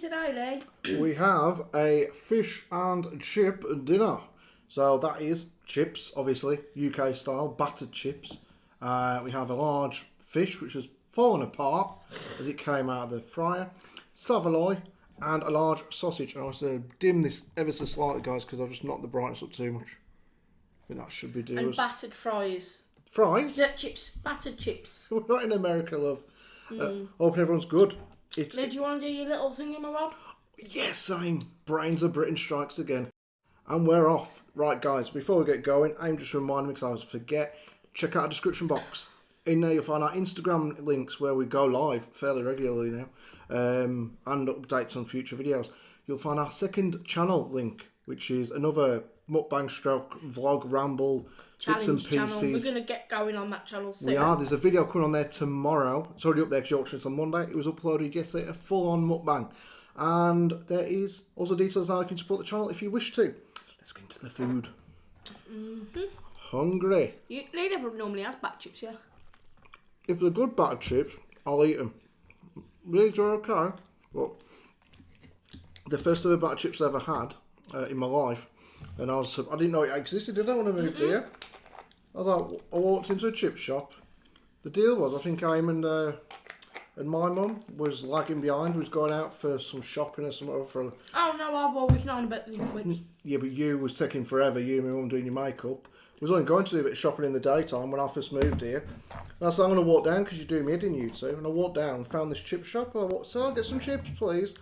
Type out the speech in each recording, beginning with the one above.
today, Lee? We have a fish and chip dinner. So that is chips, obviously, UK style, battered chips. We have a large fish, which has fallen apart as it came out of the fryer. Saveloy and a large sausage. I want to dim this ever so slightly, guys, because I've just knocked the brightness up too much. I think that should be doers. And battered fries. Fries? Chips. Battered chips. We're not in America, love. Hope everyone's good. Did you want to do your little thing in my rob? Yes, same. Brains of Britain strikes again. And we're off. Right, guys, before we get going, I'm just reminding me because I always forget, check out our description box. In there you'll find our Instagram links where we go live fairly regularly now, and updates on future videos. You'll find our second channel link, which is another mukbang stroke vlog ramble, bits and pieces. Channel. We're going to get going on that channel soon. We are. There's a video coming on there tomorrow. It's already up there because you're watching it on Monday. It was uploaded yesterday, a full-on mukbang. And there is also details how you can support the channel if you wish to. Let's get into the food. Hungry. Lee never normally has back chips, yeah? If they're good battered chips, I'll eat them. These are okay. But the first ever battered chips I ever had in my life. And I didn't know it existed, did I, when I moved here? I walked into a chip shop. The deal was, I think Aim and my mum was lagging behind, was going out for some shopping or something. Oh no, I was working on about the liquids. Yeah, but you was taking forever, you and my mum doing your makeup. I was only going to do a bit of shopping in the daytime when I first moved here. And I said, I'm going to walk down because you're doing me head in, you two. And I walked down and found this chip shop. And I walked, so I'll get some chips, please.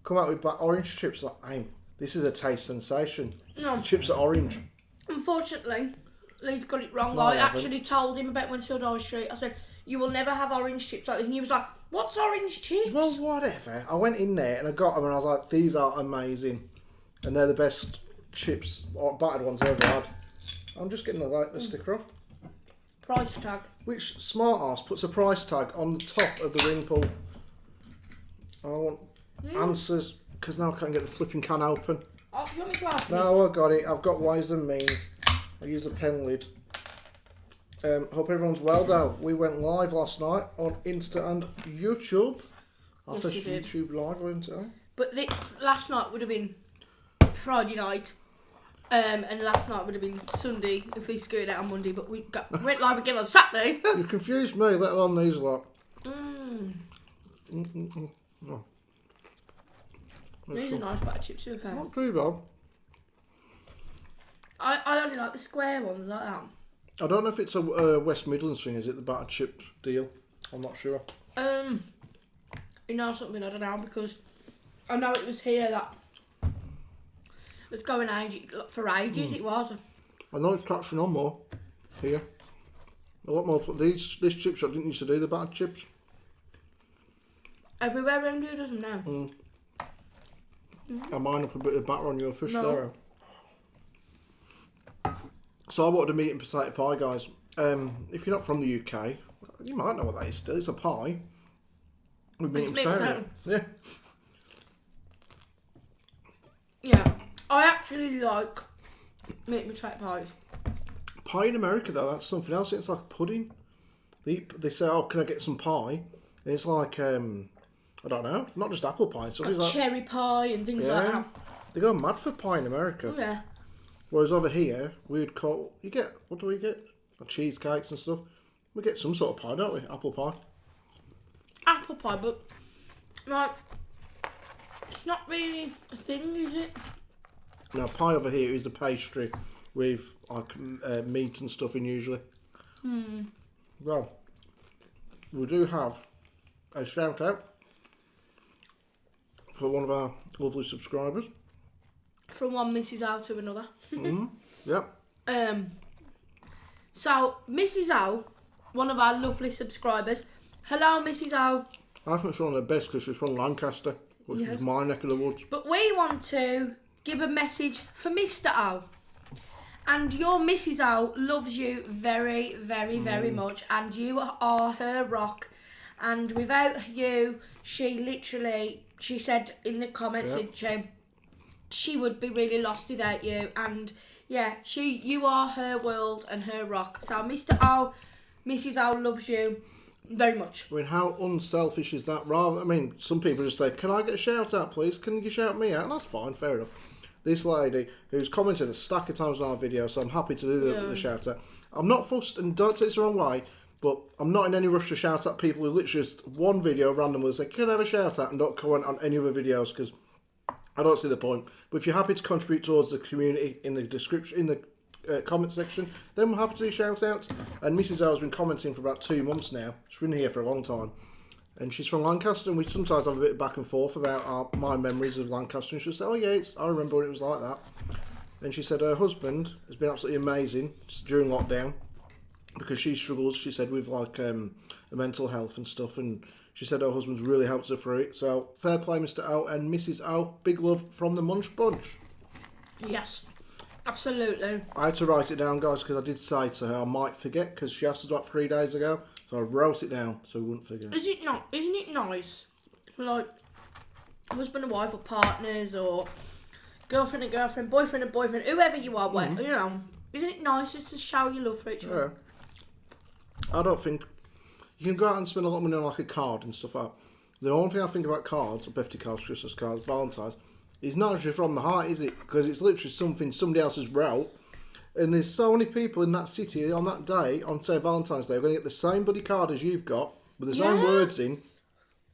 Come out with orange chips. Like, Aim, this is a taste sensation. No. The chips are orange. Unfortunately, Lee's got it wrong. No, I actually told him about Winfield High Street. I said, you will never have orange chips like this. And he was like, what's orange chips? Well, whatever. I went in there and I got them and I was like, these are amazing. And they're the best chips, or battered ones I've ever had. I'm just getting the sticker off. Price tag. Which smart ass puts a price tag on the top of the ring pull? I want answers, because now I can't get the flipping can open. Oh, do you want me to ask No, I got it. I've got ways and means. I use a pen lid. Hope everyone's well though. We went live last night on Insta and YouTube. Our Yes, first you did. YouTube live, wasn't it? But last night would have been Friday night. And last night would have been Sunday if we screwed out on Monday, but went live again on Saturday. You confused me, let alone these lot. Oh. That's These are nice batter chips, too. not too bad. I only like the square ones like that. I don't know if it's a West Midlands thing, is it, the battered chip deal? I'm not sure. You know something, I don't know, because I know it was here that it was going for ages, it was. I know it's catching on more here. A lot more. This chip shop didn't used to do the battered chips. Everywhere around here doesn't now. I mine up a bit of batter on your fish No. there. So I wanted a meat and potato pie, guys. If you're not from the UK, you might know what that is still. It's a pie with meat and potato. Yeah. Yeah, I actually like meat and potato pies. Pie in America, though, that's something else. It's like pudding. They say, oh, can I get some pie? And it's like, I don't know, not just apple pie. So Like cherry pie and things like that. They go mad for pie in America. Oh, yeah. Whereas over here, we'd call, what do we get? Cheesecakes and stuff. We get some sort of pie, don't we? Apple pie. Apple pie, but like, it's not really a thing, is it? Now, pie over here is a pastry with like meat and stuff in usually. Well, we do have a shout out for one of our lovely subscribers. From one Mrs. O to another. Yep. So, Mrs. O, one of our lovely subscribers. Hello, Mrs. O. I think she's one of the best because she's from Lancaster, which is my neck of the woods. But we want to give a message for Mr. O. And your Mrs. O loves you very, very, very much. And you are her rock. And without you, she said in the comments that she would be really lost without you. And yeah, you are her world and her rock. So Mr. O, Mrs. O loves you. Very much. I mean, how unselfish is that? Rather, I mean, some people just say, "Can I get a shout out, please? Can you shout me out?" And that's fine, fair enough. This lady who's commented a stack of times on our video, so I'm happy to do the shout out. I'm not fussed, and don't take this the wrong way, but I'm not in any rush to shout out people who literally just one video randomly say, "Can I have a shout out?" and don't comment on any other videos because I don't see the point. But if you're happy to contribute towards the community in the description, in the comment section, then we're happy to do shout outs. And Mrs. O has been commenting for about 2 months now. She's been here for a long time. And she's from Lancaster, and we sometimes have a bit of back and forth about my memories of Lancaster. And she'll say, "Oh yeah, I remember when it was like that." And she said her husband has been absolutely amazing during lockdown because she struggles, she said, with like mental health and stuff. And she said her husband's really helped her through it. So fair play, Mr. O and Mrs. O. Big love from the Munch Bunch. Yes. Absolutely. I had to write it down, guys, because I did say to her I might forget because she asked us about 3 days ago. So I wrote it down so we wouldn't forget. Isn't it nice? Like, husband and wife or partners or girlfriend and girlfriend, boyfriend and boyfriend, whoever you are, you know, isn't it nice just to show your love for each other? Yeah. I don't think... You can go out and spend a lot of money on like a card and stuff like that. The only thing I think about cards, birthday cards, Christmas cards, Valentine's, is not actually from the heart, is it? Because it's literally something somebody else has wrote. And there's so many people in that city on that day, on say Valentine's Day, are going to get the same bloody card as you've got, with the same words in.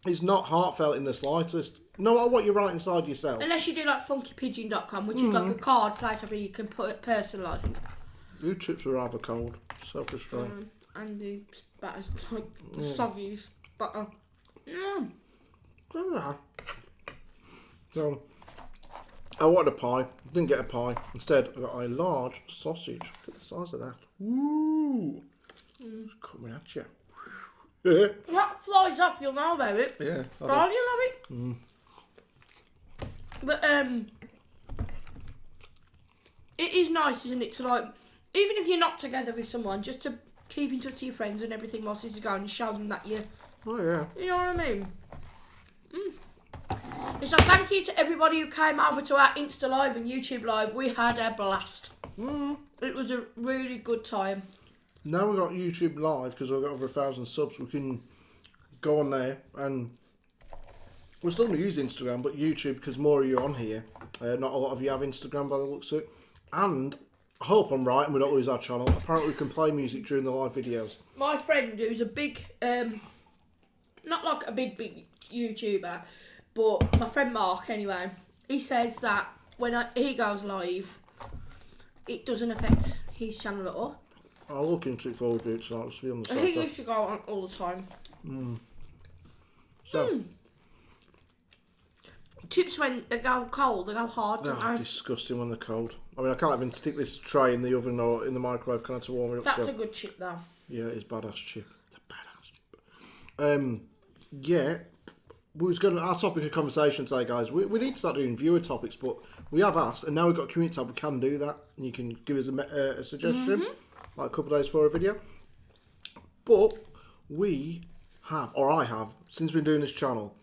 It's not heartfelt in the slightest. No matter what you write inside yourself. Unless you do like funkypigeon.com, which is like a card place where you can put personalise it. Your chips are rather cold. So frustrating. And the spatter's like soggy spatter. Yeah. So, I wanted a pie. Didn't get a pie. Instead, I got a large sausage. Look at the size of that. Woo! It's coming at you. That flies off, you'll know about it. Yeah. Right, you'll have it. But it is nice, isn't it, to like, even if you're not together with someone, just to keep in touch with your friends and everything whilst this is going and show them that you... Oh, yeah. You know what I mean? So thank you to everybody who came over to our Insta Live and YouTube Live. We had a blast. It was a really good time. Now we've got YouTube Live, because we've got over 1,000 subs, we can go on there, and we're still going to use Instagram, but YouTube, because more of you are on here. Not a lot of you have Instagram by the looks of it. And I hope I'm right and we don't lose our channel. Apparently we can play music during the live videos. My friend, who's a big, not like a big YouTuber, but my friend Mark anyway, he says that when he goes live, it doesn't affect his channel at all. I'll look into it before we do it, so I'll just be on the sofa. He used to go on all the time. So, chips, when they go cold, they go hard. they're disgusting when they're cold. I mean, I can't even stick this tray in the oven or in the microwave, can I, to warm it up? That's a good chip, though. Yeah, it is badass chip. It's a badass chip. Yeah, our topic of conversation today, guys. We need to start doing viewer topics, but we have asked, and now we've got a community tab. We can do that, and you can give us a suggestion, like a couple of days for a video. But we have, or I have, since we've been doing this channel,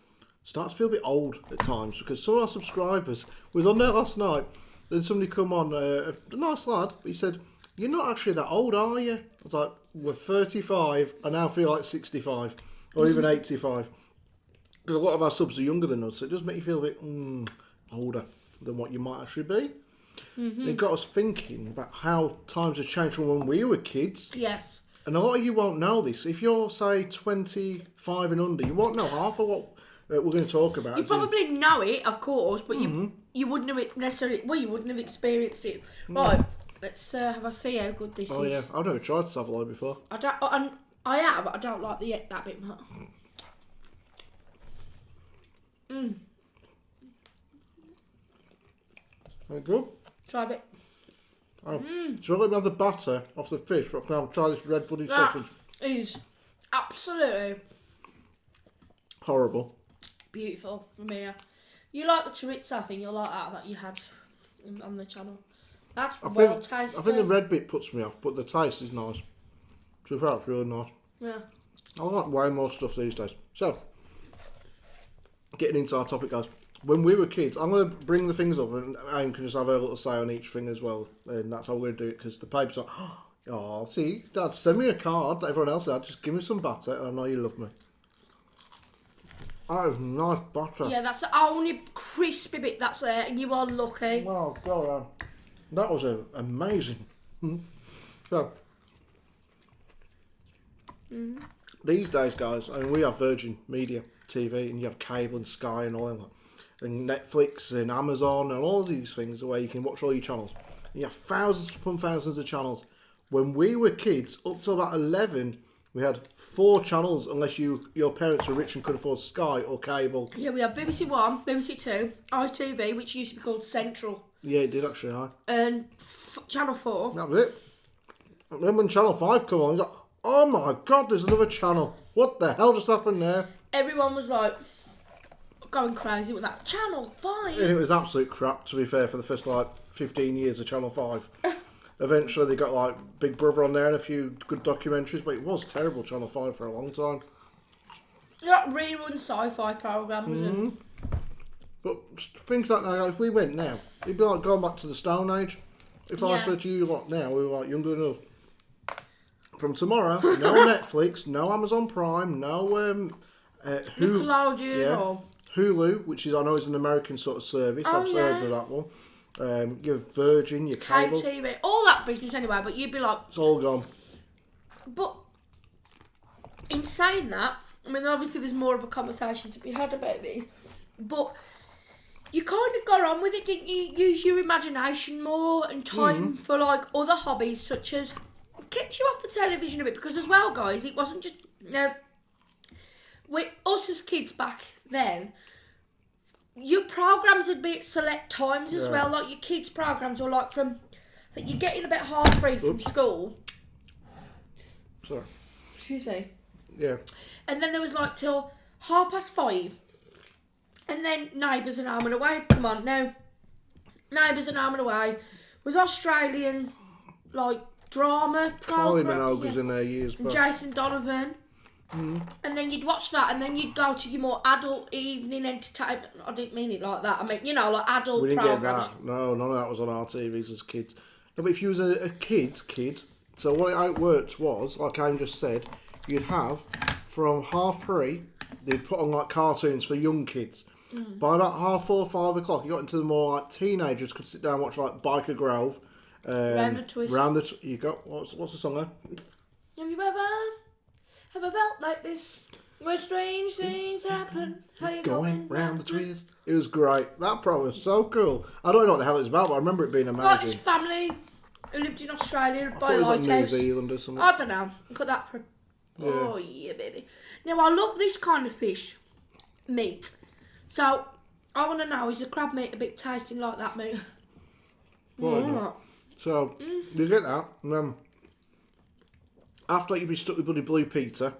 start to feel a bit old at times, because some of our subscribers was on there last night. Then somebody come on, a nice lad, but he said, "You're not actually that old, are you?" I was like, "We're 35. I now feel like 65, or even 85." Because a lot of our subs are younger than us, so it does make you feel a bit older than what you might actually be. And it got us thinking about how times have changed from when we were kids. Yes. And a lot of you won't know this. If you're, say, 25 and under, you won't know half of what we're going to talk about. You probably know it, of course, but you wouldn't have necessarily... Well, you wouldn't have experienced it. Right, let's have a see how good this is. Oh, yeah. I've never tried Saveloy before. I have, but I don't like that bit much. Very good. Try a bit. So let me have the batter off the fish, but can I try this red bloody sausage? That is absolutely horrible. Beautiful, Ramia. You like the chorizo thing, you'll like that you had on the channel. That's well tasty. I think the red bit puts me off, but the taste is nice. So that's really nice. Yeah. I like way more stuff these days. So, getting into our topic, guys. When we were kids, I'm going to bring the things up and Aim can just have a little say on each thing as well. And that's how we're going to do it, because the paper's like, Oh, see, Dad, send me a card like everyone else had. Just give me some butter and I know you love me. That is nice butter. Yeah, that's the only crispy bit that's there, and you are lucky. Oh, God, that was amazing. So, these days, guys, I mean, we have Virgin Media TV, and you have cable and Sky and all that, and Netflix and Amazon and all these things where you can watch all your channels. And you have thousands upon thousands of channels. When we were kids, up to about 11, we had 4 channels, unless your parents were rich and could afford Sky or cable. Yeah, we had BBC One, BBC Two, ITV, which used to be called Central. Yeah, it did actually, hi. And Channel 4. That was it. And then when Channel 5 come on, you got, oh my God, there's another channel. What the hell just happened there? Everyone was like going crazy with that Channel 5. And it was absolute crap, to be fair, for the first 15 years of Channel 5. Eventually they got Big Brother on there and a few good documentaries, but it was terrible, Channel 5, for a long time. Like rerun sci-fi programmes. And... But things like that, if we went now, it'd be like going back to the Stone Age. If I said to you now, we were younger than us. From tomorrow, no Netflix, no Amazon Prime, no Nickelodeon or... Hulu, which I know is an American sort of service. I've heard of that one. You have Virgin, your cable. TV, all that business anyway, but you'd be like... It's all gone. But in saying that, I mean, obviously there's more of a conversation to be had about this, but you kind of got on with it, didn't you? Use your imagination more and time for other hobbies, such as... Kept you off the television a bit, because as well, guys, it wasn't just... With us as kids back then... Your programmes would be at select times as well, like your kids' programmes were from, I think you're getting about 3:30 from school. Sorry. Excuse me. Yeah. And then there was till 5:30. And then Neighbours and Home and Away. Come on, now. Neighbours and Home and Away was Australian, drama Kylie programme. Minogue was in there years back. Jason Donovan. And then you'd watch that, and then you'd go to your more adult evening entertainment. I didn't mean it like that. I mean, adult We didn't programmes. get that. No, none of that was on our TVs as kids. No, but if you was a kid, so how it worked was, like I just said, you'd have from 3:30, they'd put on cartoons for young kids. By about 4:30, 5 o'clock, you got into the more teenagers could sit down and watch Biker Grove. Round the Twist. You got what's the song there? Have you ever felt like this? Where strange things happen. How you going round the twist? It was great. That program was so cool. I don't know what the hell it was about, but I remember it being amazing. Like this family who lived in Australia by a lighthouse. New Zealand or something. I don't know. Cut that for... Yeah. Oh, yeah, baby. Now, I love this kind of fish meat. So, I want to know, is the crab meat a bit tasting like that meat? Probably not. So, you get that, and then after you'd be stuck with bloody Blue Peter,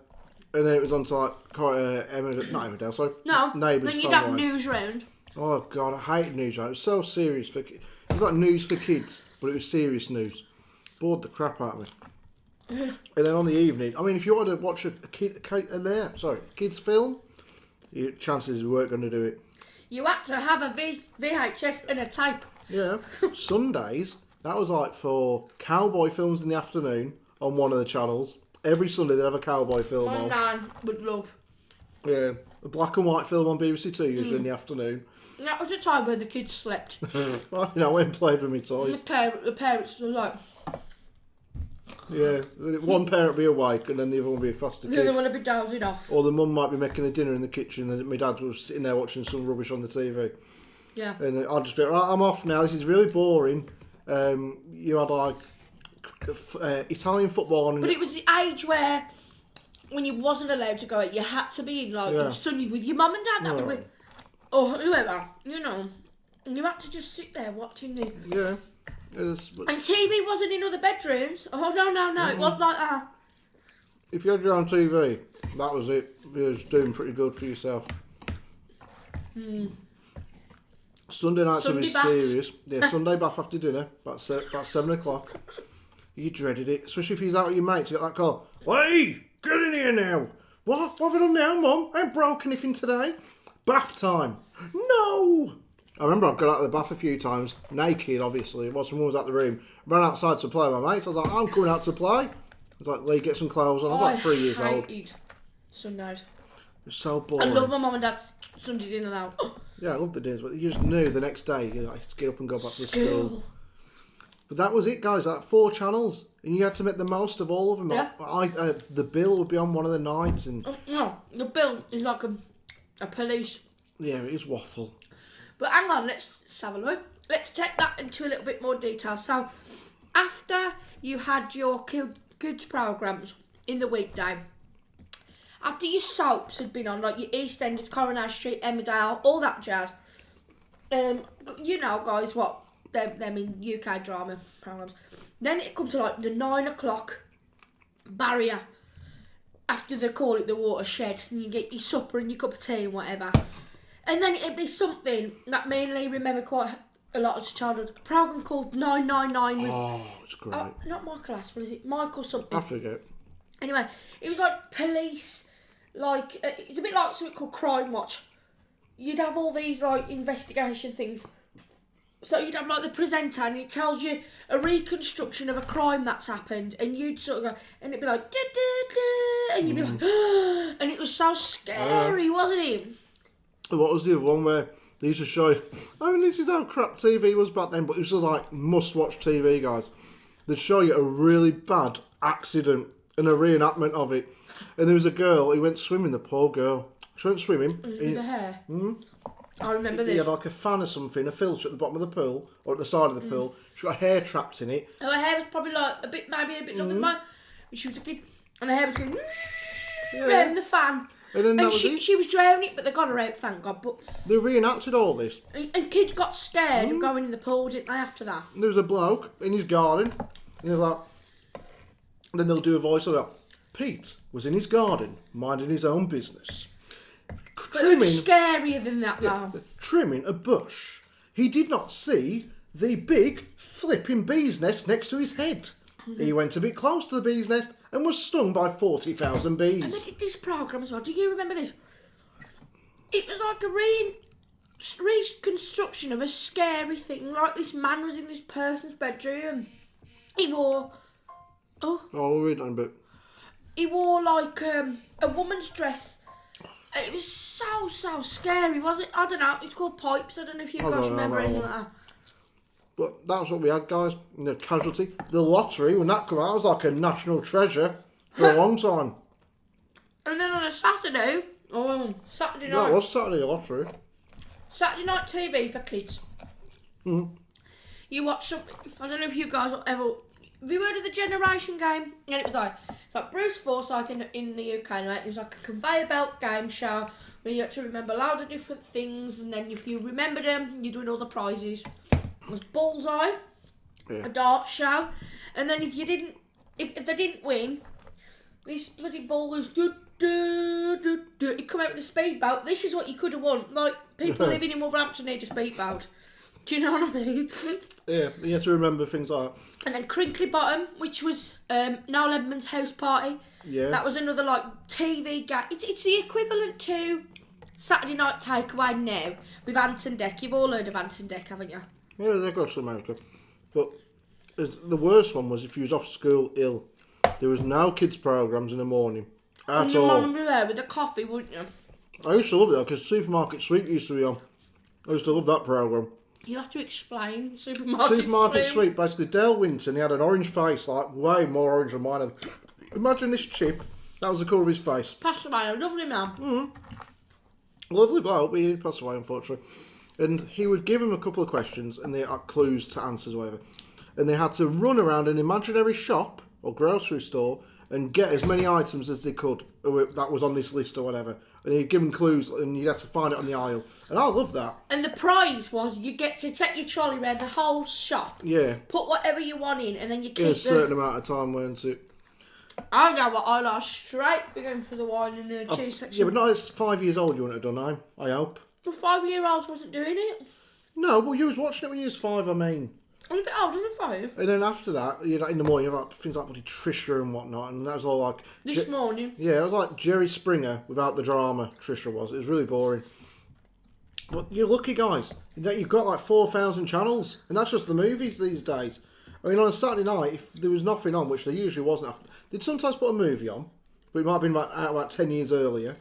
and then it was on to Emmerdale, sorry. No, Neighbours. then you'd have news round. Oh God, I hate news round. It was so serious. It was like news for kids, but it was serious news. Bored the crap out of me. And then on the evening, I mean, if you wanted to watch a kids film, chances we weren't going to do it. You had to have a VHS and a tape. Yeah. Sundays, that was for cowboy films in the afternoon on one of the channels. Every Sunday they'd have a cowboy film on. My nan would love. Yeah. A black and white film on BBC Two usually in the afternoon. That was the time when the kids slept. I went and played with my toys. The parents were like... Yeah, one parent would be awake and then the other one would be a foster The other kid. one would be dozing off. Or the mum might be making the dinner in the kitchen and my dad was sitting there watching some rubbish on the TV. Yeah. And I'd just be like, right, I'm off now, this is really boring. You had Italian football on. But it was the age where, when you wasn't allowed to go out, you had to be in Sunday with your mum and dad, that would be, or whoever, and you had to just sit there watching the... Yeah. And TV wasn't in other bedrooms. Oh, no, it wasn't like that. If you had your own TV, that was it. You was doing pretty good for yourself. Sunday nights would be serious. Yeah, Sunday bath after dinner, about 7 o'clock. You dreaded it, especially if you was out with your mates. You got that call. Hey, get in here now. What have I done now, Mum? I ain't broke anything today. Bath time. No. I remember I've got out of the bath a few times, naked, obviously, while someone was out the room. Ran outside to play with my mates. I was like, I'm coming out to play. I was like, Lee, get some clothes on. I was like 3 years old. I hated Sundays. It was so boring. I love my mum and dad's Sunday dinner now. Yeah, I love the dinners, but you just knew the next day you had to get up and go back to school. But that was it, guys. Like 4 channels, and you had to make the most of all of them. Yeah. The Bill would be on one of the nights, and No, the Bill is like a police. yeah, it is waffle. But hang on, let's have a look. Let's take that into a little bit more detail. So, after you had your kids programmes in the weekday, after your soaps had been on, like your EastEnders, Coronation Street, Emmerdale, all that jazz, you know, guys, what them in UK drama programmes. Then it comes to like the 9 o'clock barrier after they call it the watershed, and you get your supper and your cup of tea and whatever. And then it'd be something that me and Lee remember quite a lot as a childhood. A programme called 999 with... Oh, it's great. Not Michael Aspel, is it? Michael something. I forget. Anyway, it was like police, like... it's a bit like something called Crime Watch. You'd have all these, like, investigation things. So you'd have, like, the presenter, and it tells you a reconstruction of a crime that's happened, and you'd sort of go... And it'd be like... Da-da-da, and you'd be like... and it was so scary, wasn't it? What was the other one where they used to show... I mean, this is how crap TV was back then, but it was just like must-watch TV, guys. They'd show you a really bad accident and a reenactment of it. And there was a girl who went swimming, the poor girl. She went swimming. With the hair. I remember this. He had like a fan or something, a filter at the bottom of the pool, or at the side of the pool. She got hair trapped in it. Her hair was probably like maybe a bit longer than mine. When she was a kid. And her hair was going... Yeah. in the fan. And then that she was drowning, but they got her out, thank God. But they reenacted all this. and kids got scared of going in the pool, didn't they, after that? There was a bloke in his garden, and he was like... Then they'll do a voice of that. Pete was in his garden, minding his own business. But it was scarier than that, though. Trimming a bush. He did not see the big flipping bee's nest next to his head. He went a bit close to the bee's nest and was stung by 40,000 bees. And they did this programme as well. Do you remember this? It was like a reconstruction of a scary thing. Like this man was in this person's bedroom. He wore... Oh, we'll read on a bit. He wore like a woman's dress. It was so scary, was it? I don't know. It's called Pipes. I don't know if you guys remember anything like that. But that's what we had, guys. You know, Casualty. The lottery, when that came out, was like a national treasure for a long time. And then on a Saturday night. That was Saturday lottery. Saturday night TV for kids. You watch something. I don't know if you guys will ever... Have you heard of the Generation game? And it was like... It's like Bruce Forsyth in the UK, right? It was like a conveyor belt game show where you had to remember loads of different things, and then if you remembered them, you'd win all the prizes. It was Bullseye, a dart show, and then if they didn't win, this bloody ball was He'd come out with a speedboat. This is what you could have won. Like people living in Wolverhampton need a speedboat. Do you know what I mean? Yeah, you have to remember things like that. And then Crinkly Bottom, which was Noel Edmonds' house party. Yeah. That was another like TV game. It's the equivalent to Saturday Night Takeaway now with Ant and Dec. You've all heard of Ant and Dec, haven't you? Yeah, they got to America. But the worst one was if you was off school ill. There was no kids' programmes in the morning at and your all. mum would be there with the coffee, wouldn't you? I used to love it because Supermarket Sweep used to be on. I used to love that programme. You have to explain Supermarket Sweep. Basically, Dale Winton, he had an orange face, like way more orange than mine. Imagine this chip. That was the colour of his face. Passed away, a lovely man. Lovely bloke, but he passed away, unfortunately. And he would give him a couple of questions, and they had clues to answers, or whatever. And they had to run around an imaginary shop or grocery store and get as many items as they could that was on this list or whatever. And he'd give them clues, and you'd have to find it on the aisle. And I love that. And the prize was you get to take your trolley around the whole shop. Yeah. Put whatever you want in, and then you keep In a certain amount of time, weren't it? I know what I lost straight going for the wine and the cheese section. Yeah, but not as 5 years old you wouldn't have done, I hope. The 5-year-olds wasn't doing it. No, well, you was watching it when you was 5, I mean. I was a bit older than 5. And then after that, you know, in the morning, you have like things like bloody Trisha and whatnot, and that was all like... This morning. Yeah, it was like Jerry Springer without the drama, Trisha was. It was really boring. Well, you're lucky, guys, that you've got like 4,000 channels, and that's just the movies these days. I mean, on a Saturday night, if there was nothing on, which there usually wasn't, they'd sometimes put a movie on, but it might have been about 10 years earlier.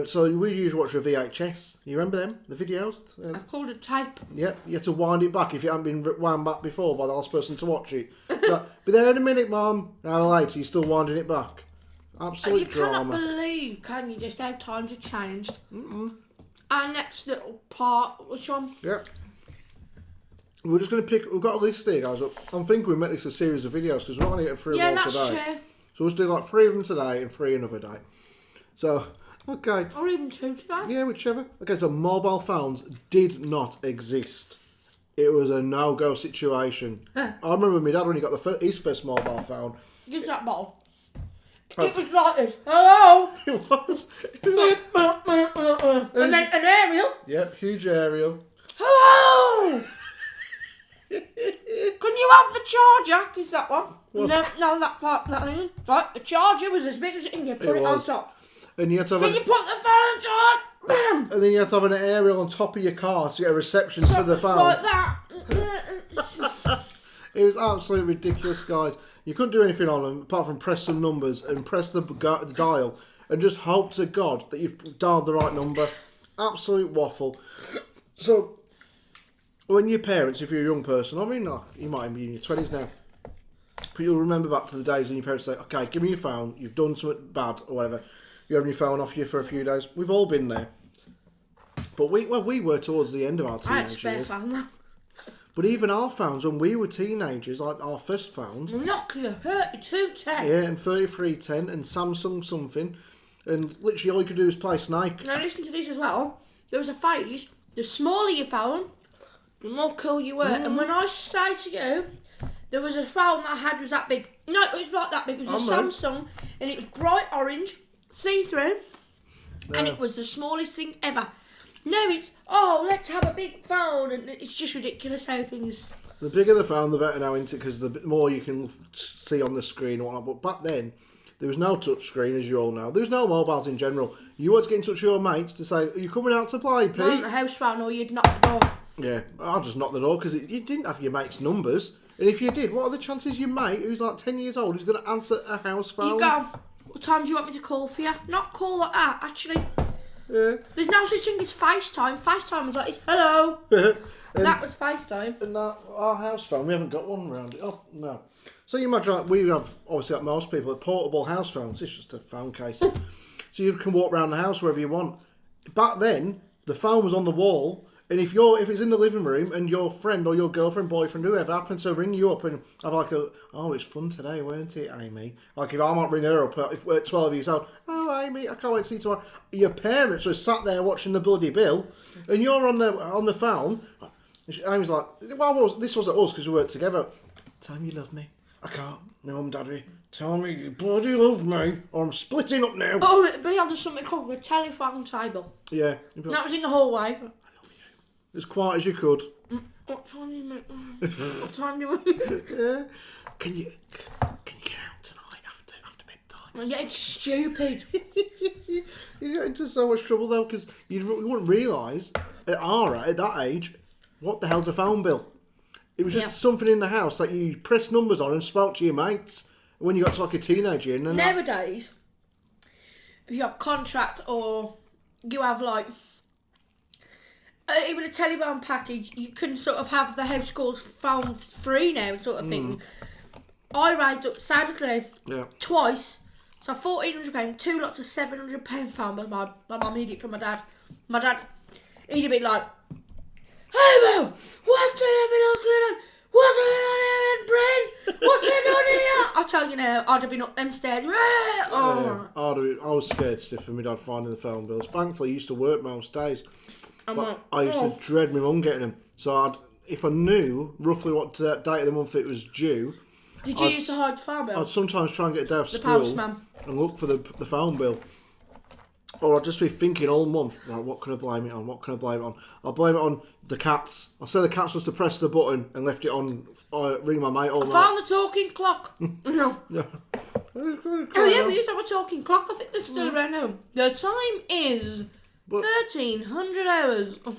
So we usually watch a VHS. You remember them, the videos? I called it tape. Yep, you had to wind it back if it hadn't been wound back before by the last person to watch it. But, be there in a minute, Mum. An hour later, you're still winding it back. Absolute drama. You cannot believe, can you, just how times have changed. Our next little part, which one? Yep. We're just going to pick... We've got a list here, guys. I'm thinking we make this a series of videos because we're not going to get through them all today. Yeah, that's true. So we'll just do like 3 of them today and 3 another day. So, okay. Or even 2 today. Yeah, whichever. Okay, so mobile phones did not exist. It was a no-go situation. I remember my dad when he got his first mobile phone. Give that bottle. It was like this. Hello. It was. And then an aerial. Yep, huge aerial. Hello. Can you have the charger? Is that one? What? No, that part, that thing. Right, the charger was as big as it can get. Put it on top. And you had to have Can you put the phone on? Bam. And then you had to have an aerial on top of your car to get a reception to the phone. Like that. It was absolutely ridiculous, guys. You couldn't do anything on them apart from press some numbers and press the dial and just hope to God that you've dialed the right number. Absolute waffle. So, when your parents, if you're a young person, I mean, you might be in your 20s now, but you'll remember back to the days when your parents say, okay, give me your phone, you've done something bad or whatever, you're having your phone off you for a few days. We've all been there. But we were towards the end of our teenage I had a spare years. phone though. But even our phones, when we were teenagers, like our first phones... Nokia 3210. Yeah, and 3310 and Samsung something. And literally all you could do was play Snake. Now listen to this as well. There was a phase, the smaller your phone, the more cool you were. And when I say to you, there was a phone that I had was that big. No, it was not that big. It was a Samsung, and it was bright orange, see-through, and it was the smallest thing ever. Now it's, let's have a big phone, and it's just ridiculous how things... The bigger the phone, the better now, isn't it? Because the more you can see on the screen and whatnot. But back then, there was no touch screen, as you all know. There was no mobiles in general. You had to get in touch with your mates to say, are you coming out to play, Pete? On the house phone, or you'd knock the door. Yeah, I'll just knock the door, because you didn't have your mates' numbers. And if you did, what are the chances your mate, who's like 10 years old, is going to answer a house phone? You go, what time do you want me to call for you? Not call like that, actually. Yeah. There's no such thing as FaceTime. FaceTime was like, it's hello. That was FaceTime. And our house phone, we haven't got one around it. Oh, no. So you imagine, like, we have, obviously, like most people, portable house phones. It's just a phone case. So you can walk around the house wherever you want. Back then, the phone was on the wall. And if it's in the living room and your friend or your girlfriend, boyfriend, whoever happens to ring you up and have like it's fun today, weren't it, Amy? Like if I might ring her up if we're 12 years old, Amy, I can't wait to see you tomorrow. Your parents were sat there watching the bloody bill, and you're on the phone. Amy's like, this wasn't us because we worked together. Tell me you love me. I can't. My mum and dad are tell me you bloody love me, or I'm splitting up now. Oh, it'd be on something called the telephone table. Yeah. That was in the hallway. As quiet as you could. What time do you make? What time do you want? Yeah. Can you get out tonight after bedtime? I'm getting stupid. You get into so much trouble though, because you wouldn't realise at that age what the hell's a phone bill. It was just something in the house that you pressed numbers on and spoke to your mates when you got to like a teenager. And nowadays, if you have a contract or you have like even a telephone package, you can sort of have the house calls phone free now, sort of thing. I raised up, same as Lou, twice. So £1,400, 2 lots of £700 phone, but my mum hid it from my dad. My dad, he'd be like, "Hey Mo, what's the hell going on? What's going on here in Bryn? What's going on here?" I tell you now, I'd have been up them stairs. I was scared stiff of my dad finding the phone bills. Thankfully, he used to work most days. I used to dread my mum getting them. So if I knew roughly what date of the month it was due... Did you used to hide the phone bill? I'd sometimes try and get a day off the school postman. And look for the phone bill. Or I'd just be thinking all month, right, what can I blame it on? What can I blame it on? I'll blame it on the cats. I'll say the cats was to press the button and left it on, ring my mate all night. I found the talking clock. No. Oh yeah, we used to have a talking clock. I think they're still around home. The time is But 1,300 hours. Oh.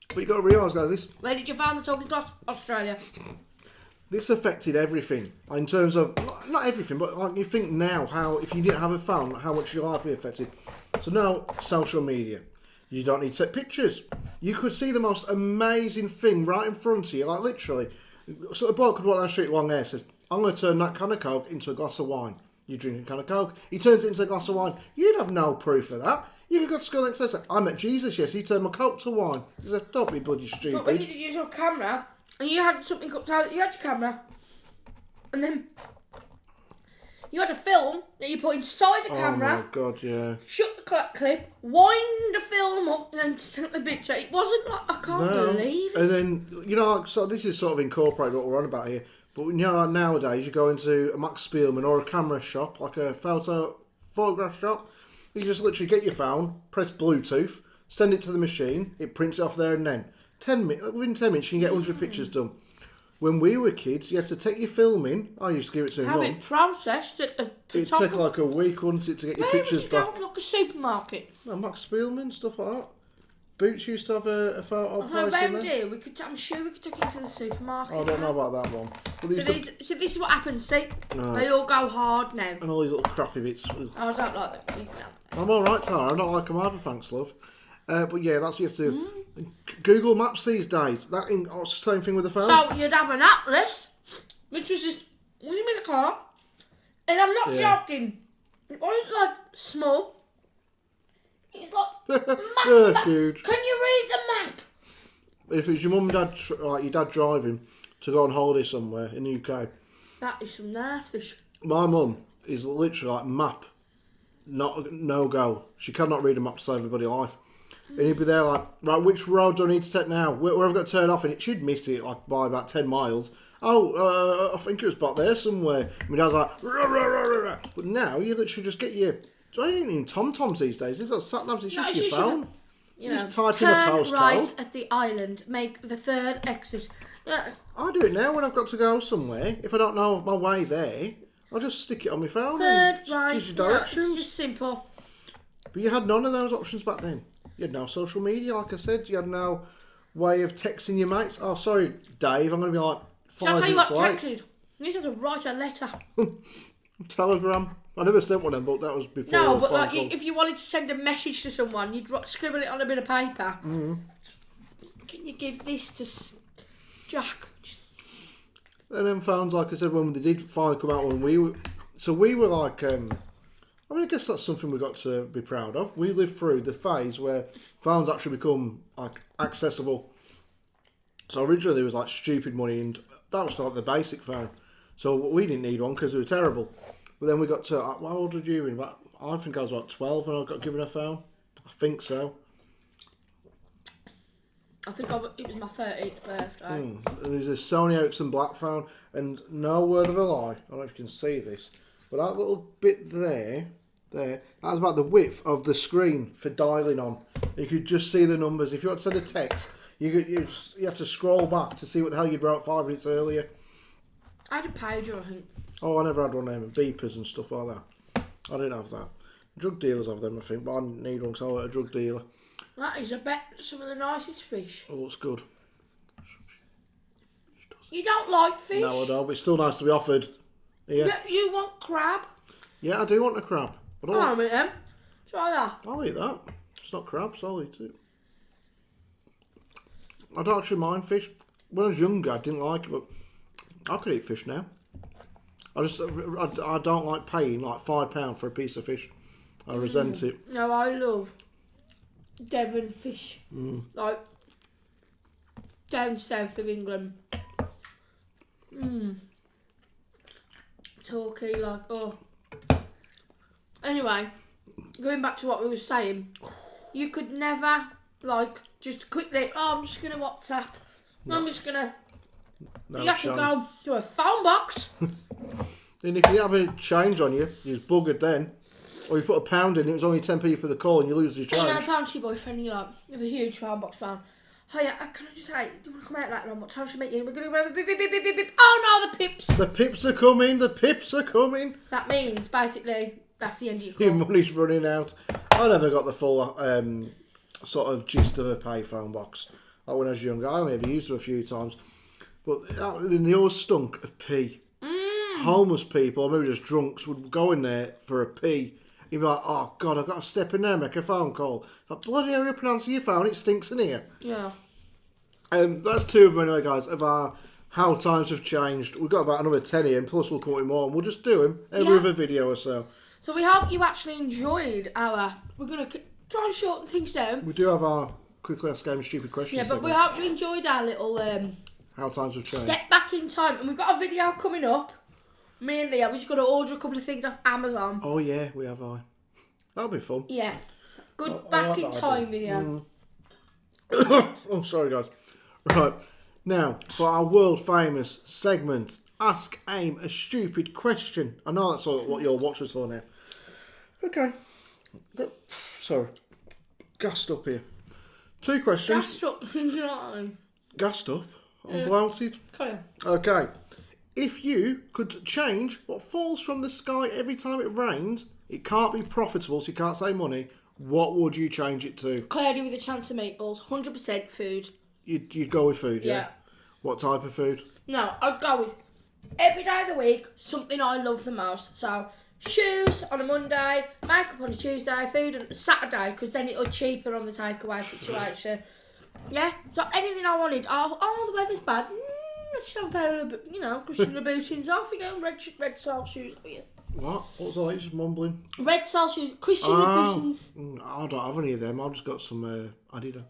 But you got to realise, guys, Where did you find the talking to Australia? this affected everything in terms of not everything, but like you think now how if you didn't have a phone, how much your life would be affected. So now social media, you don't need to take pictures. You could see the most amazing thing right in front of you, like literally. So the bloke could walk down the street, long hair, says, "I'm going to turn that can of Coke into a glass of wine." You drink a can of Coke, he turns it into a glass of wine. You'd have no proof of that. You could go to school next day and say, "I met Jesus, yes, he turned my Coke to wine." He said, "Don't be bloody stupid." But when you did use your camera, and you had something up to you had your camera, and then you had a film that you put inside the camera. Oh my god, yeah. Shut the clip, wind the film up, and then take the picture. It wasn't like, I can't believe it. And then, you know, like, so this is sort of incorporated what we're on about here. But you know, nowadays you go into a Max Spielman or a camera shop, like a photograph shop. You just literally get your phone, press Bluetooth, send it to the machine, it prints it off there and then. Within 10 minutes you can get 100 pictures done. When we were kids, you had to take your film in. I used to give it to my Have mum. it processed at the It'd top. take like a week, wouldn't it, to get your pictures Where back. would you go, like a supermarket? No, Max Spielman, stuff like that. Boots used to have a photo place in there. I'm sure we could take it to the supermarket. I don't know about that one. But they used to- So this is what happens, see? No. They all go hard now. and all these little crappy bits. I don't like them. I'm alright, Tara. I don't like them either, thanks, love. But yeah, that's what you have to Google Maps these days. That the same thing with the phone. So you'd have an atlas, which was just when you're in the car, and I'm not joking. It wasn't like small. It's like massive. Huge. Can you read the map? If it's your mum and dad, like your dad driving to go on holiday somewhere in the UK, That is some nice fish. my mum is literally like map, no go. She cannot read a map to save everybody's life. And he'd be there like, right, which road do I need to take now? Where have I got to turn off? And she'd miss it like by about 10 miles. Oh, I think it was back there somewhere. My dad's like, rah, rah, rah, rah, rah. But now you literally just get your, I don't even Tom-Toms these days. It's not sat-navs, it's just your phone. You just know, type in a turn postcode. right at the island, make the third exit. Yeah. I do it now when I've got to go somewhere. If I don't know my way there, I'll just stick it on my phone. Third and right. gives you directions. It's just simple. But you had none of those options back then. You had no social media, like I said. You had no way of texting your mates. Oh, sorry, Dave, I'm going to be like 5 Shall I tell you minutes what late. texted? You need to write a letter. Telegram. I never sent one of them, but that was before. No, the but phone like, call. if you wanted to send a message to someone, you'd scribble it on a bit of paper. Mm-hmm. Can you give this to Jack? And then phones, like I said, when they did finally come out, when we were like, I mean, I guess that's something we got to be proud of. We lived through the phase where phones actually become like accessible. So originally there was like stupid money, and that was like the basic phone. So we didn't need one because we were terrible. But then we got to, how old were you? I think I was about 12 when I got given a phone. I think so. I think it was my 30th birthday. There's a Sony Ericsson black phone, and no word of a lie, I don't know if you can see this, but that little bit there, that was about the width of the screen for dialing on. You could just see the numbers. If you had to send a text, you had to scroll back to see what the hell you'd wrote 5 minutes earlier. I had a pager, I think. Oh, I never had one of them, beepers and stuff like that. I didn't have that. Drug dealers have them, I think, but I didn't need one because I was a drug dealer. That is, I bet, some of the nicest fish. Oh, it's good. You don't like fish? No, I don't, but it's still nice to be offered. Yeah. You want crab? Yeah, I do want a crab. I don't I'll eat them. Try that. I'll eat that. It's not crabs, I'll eat it. I don't actually mind fish. When I was younger, I didn't like it, but I could eat fish now. I don't like paying like £5 for a piece of fish. I resent it. No, I love Devon fish. Like, down south of England. Torquay, like, oh. Anyway, going back to what we were saying, you could never, like, just quickly, I'm just going to WhatsApp. No. I'm just going to... you have to go to a phone box. And if you have a change on you, you're buggered then. Or you put £1 in, it was only 10p for the call and you lose your change. And then I found your boyfriend and you're like, you have a huge phone box fan. Oh yeah, can I just say, do you want to come out later on? What time should I meet you? We're going to go beep, beep, beep, beep, beep. Oh no, the pips. The pips are coming, the pips are coming. That means, basically, That's the end of Your your call. money's running out. I never got the full sort of gist of a payphone box. Like when I was younger, I only ever used them a few times. But they always stunk of pee. Homeless people, or maybe just drunks, would go in there for a pee. You'd be like, oh God, I've got to step in there and make a phone call. Like, bloody hell, you're pronouncing your phone, it stinks in here. Yeah. That's 2 of them anyway, guys, of our how times have changed. We've got about another 10 here, and plus we'll come with more, and we'll just do them every other video or so. So we hope you actually enjoyed our... We're going to try and shorten things down. We do have our quickly ask game stupid questions. Yeah, but segment. we hope you enjoyed our little... how times have changed. Step back in time. And we've got a video coming up. Me and Leah, we just got to order a couple of things off Amazon. Oh yeah, we have. That'll be fun. Yeah. Good I back like in that time idea. video. Oh, sorry guys. Right, now for our world famous segment, Ask AIM a Stupid Question. I know that's what you'll watch us for now. Okay. Sorry. Gassed up here. 2 questions. Gassed up. You know what I mean? Gassed up? I'm bloated. Carry on. Okay. If you could change what falls from the sky every time it rains, it can't be profitable, so you can't save money, what would you change it to? Clary with a chance of meatballs. 100% food. You'd go with food, yeah? Yeah. What type of food? No, I'd go with every day of the week, something I love the most. So, shoes on a Monday, makeup on a Tuesday, food on a Saturday, because then it'll cheaper on the takeaway situation. Yeah, so anything I wanted. Oh, the weather's bad. I should have a pair of, Christian Louboutins off. You go, red sole shoes. Oh, yes. What? What was I just mumbling? Red sole shoes, Christian Louboutins. I don't have any of them. I've just got some Adidas.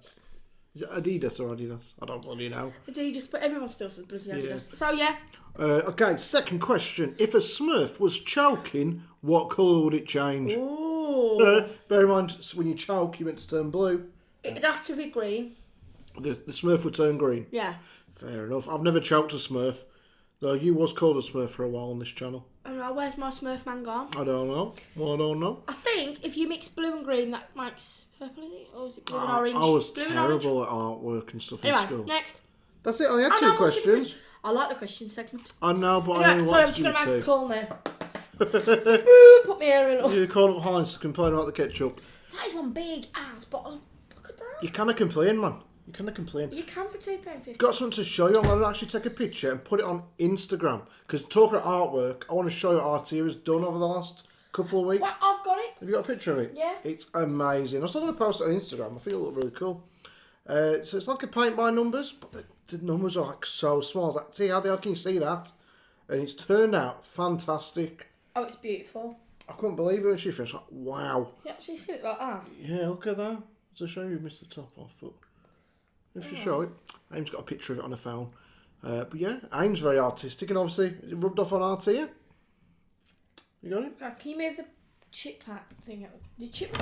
Is it Adidas or Adidas? I don't really know. Adidas, but everyone still says bloody Adidas. Yeah. So, yeah. Okay, second question. If a Smurf was choking, what colour would it change? Ooh. Bear in mind, when you choke, you're meant to turn blue. It'd have to be green. The Smurf would turn green. Yeah. Fair enough. I've never choked a Smurf, though you was called a Smurf for a while on this channel. I know, where's my Smurf man gone? I don't know. Well, I don't know. I think if you mix blue and green, that makes purple, is it? Or is it blue and orange? I was blue terrible at artwork and stuff in Anyway, school. next. That's it. I had Oh, 2 no, what's your questions. I like the question segment. I know, but I Anyway, only sorry, I'm want just to going to give make a 2. call now. Boo, put my hair in. You call up Heinz to complain about the ketchup. That is one big ass bottle. Look at that. You can't complain, man. You can't complain. You can for £2.50. Got something to show you. I'm going to actually take a picture and put it on Instagram. Because talking about artwork, I want to show you what Artia has done over the last couple of weeks. Well, I've got it. Have you got a picture of it? Yeah. It's amazing. I was still going to post it on Instagram. I think it'll look really cool. So it's like a paint by numbers, but the numbers are like so small. I was like, see, how the hell can you see that? And it's turned out fantastic. Oh, it's beautiful. I couldn't believe it when she finished. Like, wow. You actually see it like that? Yeah, look at that. It's a shame you've missed the top off, but if you show it, Aim's got a picture of it on her phone. But yeah, Aim's very artistic, and obviously it rubbed off on Artia. You got it? Okay, can you move the chip pack thing out? The chip.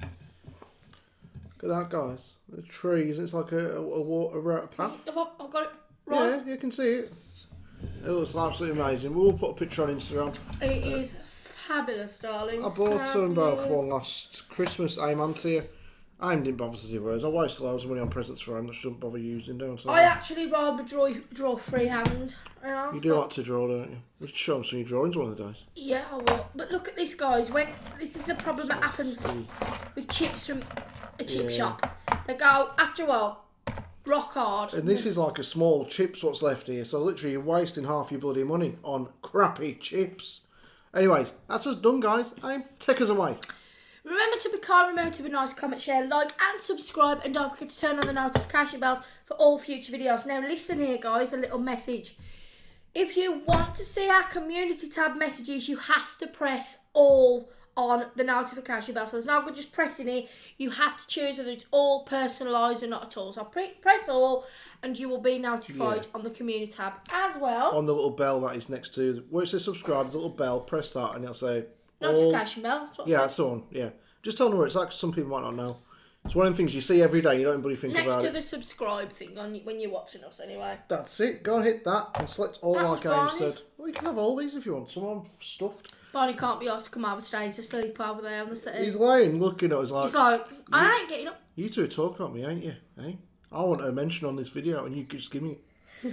Look at that, guys. The trees. It's like a path. I've got it right. Yeah, you can see it. It looks absolutely amazing. We'll put a picture on Instagram. It is fabulous, darling. I bought them both one last Christmas. Aim and Tia. Aim didn't bother to do hers. I wasted loads of money on presents for him that she doesn't bother using, don't I? I actually rather draw freehand. You do like to draw, don't you? We should show them some of your drawings one of the days. Yeah, I will. But look at this, guys. When this is the problem that happens with chips from a chip shop. They go after a while, rock hard. And this is like a small chips what's left here. So literally you're wasting half your bloody money on crappy chips. Anyways, that's us done, guys. Aim, take us away. Remember to be kind, remember to be nice, comment, share, like and subscribe, and don't forget to turn on the notification bells for all future videos. Now listen here, guys, a little message. If you want to see our community tab messages, you have to press all on the notification bell. So there's no good just pressing it. You have to choose whether it's all personalised or not at all. So press all and you will be notified on the community tab as well. On the little bell that is next to where it says subscribe, the little bell, press that and it'll say notification bell. That's what that's the one, yeah. Just tell them where it's like, some people might not know. It's one of the things you see every day, you don't really think about it. Next to the subscribe thing when you're watching us anyway. That's it. Go and hit that and select all like Aim Barney's. said. Well, you can have all these if you want. Some of them stuffed. Barney can't be asked to come over today. He's asleep over there on the set. He's lying, looking at us like... He's like, I ain't getting up. You two are talking about me, ain't you? Eh? I want a mention on this video and you could just give me...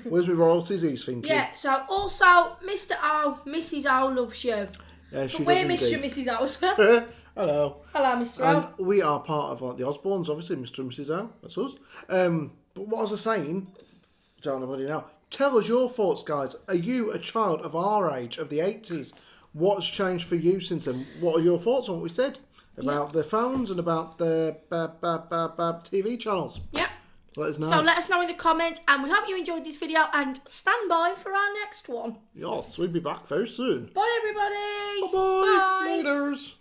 Where's my royalties, he's thinking? Yeah, so also, Mr. O, Mrs. O loves you. Yeah, she We're does Mr. indeed. and Mrs. House. Hello. Hello, Mr. O. And we are part of like the Osborns, obviously, Mr. and Mrs. O. That's us. But what was I saying? Tell anybody now. Tell us your thoughts, guys. Are you a child of our age, of the 80s? What's changed for you since then? What are your thoughts on what we said about the phones and about the TV channels? Yep. Let us know. So let us know in the comments, and we hope you enjoyed this video, and stand by for our next one. Yes, we'll be back very soon. Bye, everybody. Bye-bye. Bye. Laters.